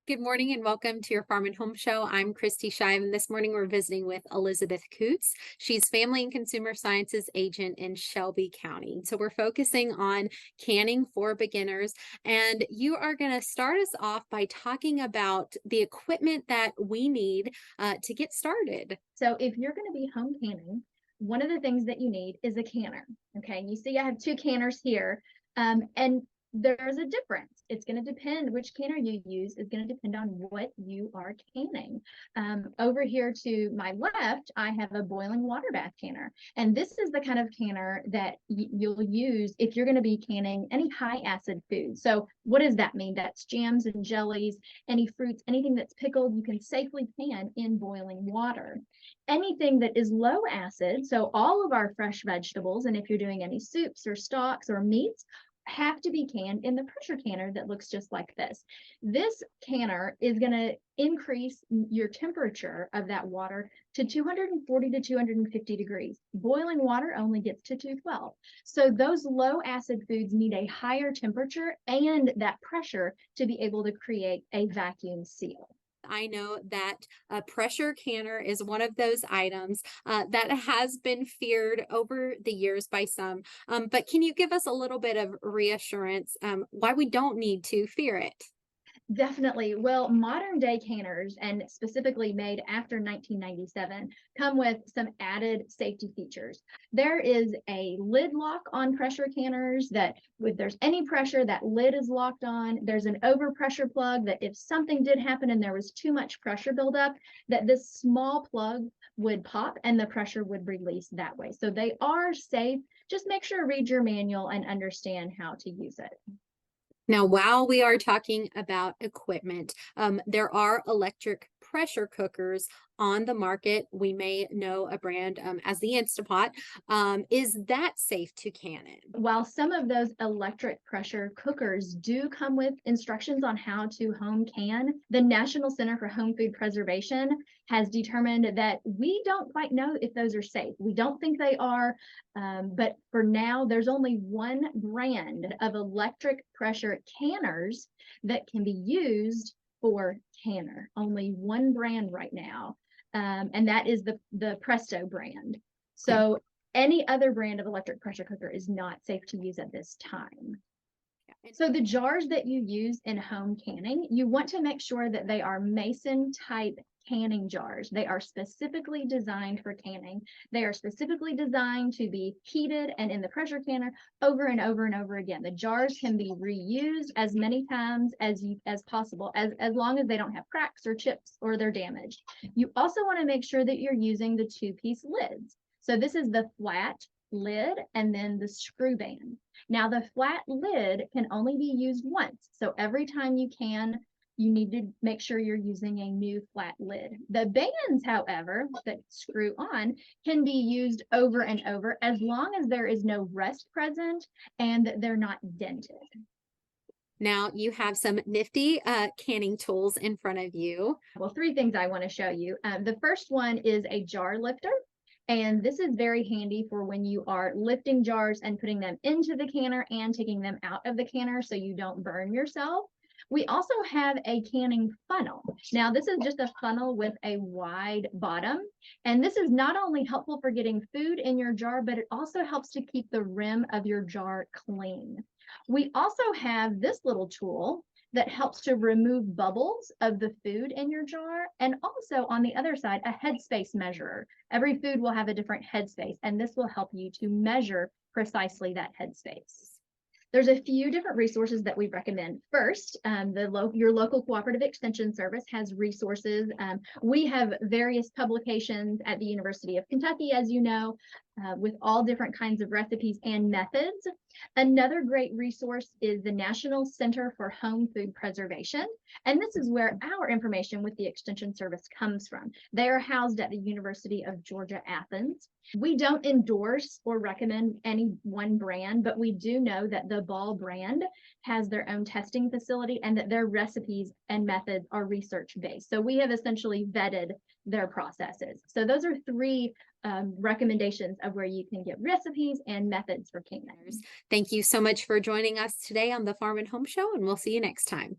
Good morning and welcome to your Farm and Home Show. I'm Kristi Shive, and this morning we're visiting with Elizabeth Coots. She's Family and Consumer Sciences Agent in Shelby County. So we're focusing on canning for beginners, and you are going to start us off by talking about the equipment that we need to get started. So if you're going to be home canning, one of the things that you need is a canner. Okay, you see I have two canners here, and there's a difference. It's going to depend which canner you use is going to depend on what you are canning. Over here to my left, I have a boiling water bath canner, and this is the kind of canner that you'll use if you're going to be canning any high acid food. So what does that mean? That's jams and jellies, any fruits, anything that's pickled, you can safely can in boiling water. Anything that is low acid, so all of our fresh vegetables, and if you're doing any soups or stocks or meats, have to be canned in the pressure canner that looks just like this. This canner is going to increase your temperature of that water to 240 to 250 degrees. Boiling water only gets to 212. So those low acid foods need a higher temperature and that pressure to be able to create a vacuum seal. I know that a pressure canner is one of those items that has been feared over the years by some. But can you give us a little bit of reassurance why we don't need to fear it? Definitely. Well, modern day canners, and specifically made after 1997, come with some added safety features. There is a lid lock on pressure canners that if there's any pressure, that lid is locked on. There's an overpressure plug that if something did happen and there was too much pressure buildup, that this small plug would pop and the pressure would release that way. So they are safe. Just make sure to read your manual and understand how to use it. Now, while we are talking about equipment, there are electric pressure cookers on the market. We may know a brand as the Instapot. Is that safe to can in? While some of those electric pressure cookers do come with instructions on how to home can, the National Center for Home Food Preservation has determined that we don't quite know if those are safe. We don't think they are, but for now, there's only one brand of electric pressure canners that can be used for canner. Only one brand right now, and that is the Presto brand. So any other brand of electric pressure cooker is not safe to use at this time. So the jars that you use in home canning, you want to make sure that they are mason type canning jars. They are specifically designed for canning. They are specifically designed to be heated and in the pressure canner over and over and over again. The jars can be reused as many times as possible, as long as they don't have cracks or chips or they're damaged. You also want to make sure that you're using the two-piece lids. So this is the flat lid and then the screw band. Now the flat lid can only be used once. So every time you can, you need to make sure you're using a new flat lid. The bands, however, that screw on can be used over and over as long as there is no rust present and they're not dented. Now you have some nifty canning tools in front of you. Well, three things I want to show you. The first one is a jar lifter. And this is very handy for when you are lifting jars and putting them into the canner and taking them out of the canner so you don't burn yourself. We also have a canning funnel. Now, this is just a funnel with a wide bottom. And this is not only helpful for getting food in your jar, but it also helps to keep the rim of your jar clean. We also have this little tool that helps to remove bubbles of the food in your jar. And also on the other side, a headspace measurer. Every food will have a different headspace, and this will help you to measure precisely that headspace. There's a few different resources that we recommend. First, your local cooperative extension service has resources. We have various publications at the University of Kentucky, as you know, with all different kinds of recipes and methods. Another great resource is the National Center for Home Food Preservation. And this is where our information with the Extension Service comes from. They are housed at the University of Georgia, Athens. We don't endorse or recommend any one brand, but we do know that the Ball brand has their own testing facility and that their recipes and methods are research-based. So we have essentially vetted their processes. So those are three recommendations of where you can get recipes and methods for canning. Thank you so much for joining us today on the Farm and Home Show, and we'll see you next time.